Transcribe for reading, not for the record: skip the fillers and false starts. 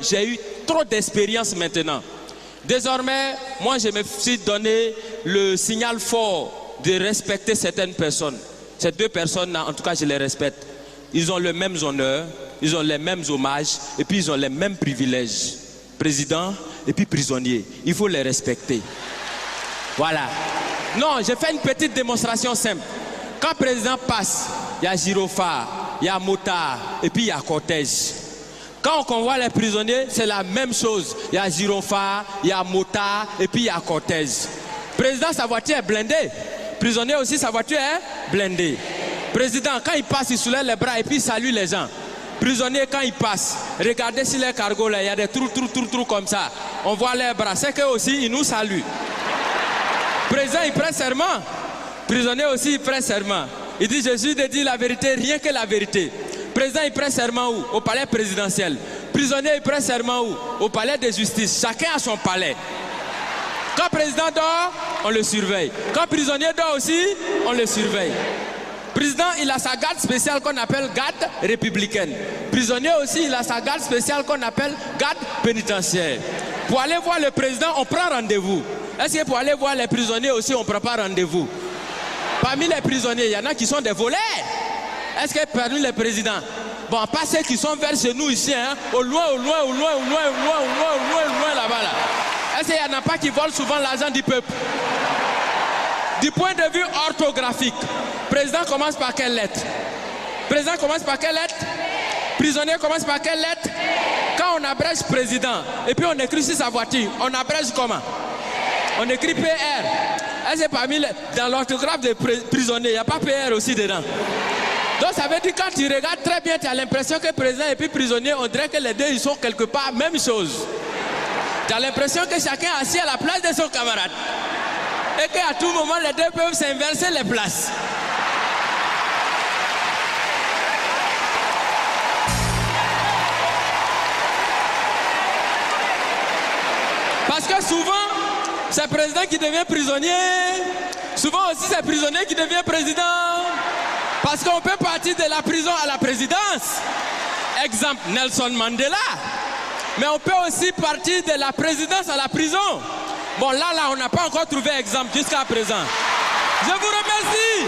J'ai eu trop d'expérience maintenant. Désormais, moi je me suis donné le signal fort de respecter certaines personnes. Ces deux personnes-là, en tout cas je les respecte. Ils ont les mêmes honneurs, ils ont les mêmes hommages et puis ils ont les mêmes privilèges. Président et puis prisonnier, il faut les respecter. Voilà. Non, je fais une petite démonstration simple. Quand le président passe, il y a gyrophare, il y a motard et puis il y a cortège. Quand on convoie les prisonniers, c'est la même chose. Il y a gyrophare, il y a motard et puis il y a cortège. Président, sa voiture est blindée. Prisonnier aussi, sa voiture est blindée. Président, quand il passe, il soulève les bras et puis il salue les gens. Prisonnier, quand il passe, regardez si les cargos là, il y a des trous comme ça. On voit les bras. C'est qu'eux aussi, ils nous saluent. Président, il prend serment. Prisonnier aussi, il prend serment. Il dit, je suis de dire la vérité, rien que la vérité. Président, il prend serment où? Au palais présidentiel. Prisonnier, il prend serment où? Au palais de justice. Chacun a son palais. Quand le président dort, on le surveille. Quand le prisonnier dort aussi, on le surveille. Président, il a sa garde spéciale qu'on appelle garde républicaine. Prisonnier aussi, il a sa garde spéciale qu'on appelle garde pénitentiaire. Pour aller voir le président, on prend rendez-vous. Est-ce que pour aller voir les prisonniers aussi, on ne prend pas rendez-vous? Parmi les prisonniers, il y en a qui sont des voleurs. Est-ce que parmi les présidents, bon, pas ceux qui sont vers chez nous ici, hein, au loin là-bas, là. Est-ce qu'il n'y en a pas qui volent souvent l'argent du peuple? Du point de vue orthographique, président commence par quelle lettre? Président commence par quelle lettre? Prisonnier commence par quelle lettre? Quand on abrège président, et puis on écrit sur sa voiture, on abrège comment? On écrit PR. Est-ce que parmi dans l'orthographe des prisonniers, il n'y a pas PR aussi dedans? Donc ça veut dire quand tu regardes très bien, tu as l'impression que président et puis prisonnier, on dirait que les deux ils sont quelque part même chose. Tu as l'impression que chacun est assis à la place de son camarade. Et qu'à tout moment, les deux peuvent s'inverser les places. Parce que souvent, c'est le président qui devient prisonnier. Souvent aussi, c'est le prisonnier qui devient président. Parce qu'on peut partir de la prison à la présidence. Exemple, Nelson Mandela. Mais on peut aussi partir de la présidence à la prison. Bon, là, on n'a pas encore trouvé exemple jusqu'à présent. Je vous remercie.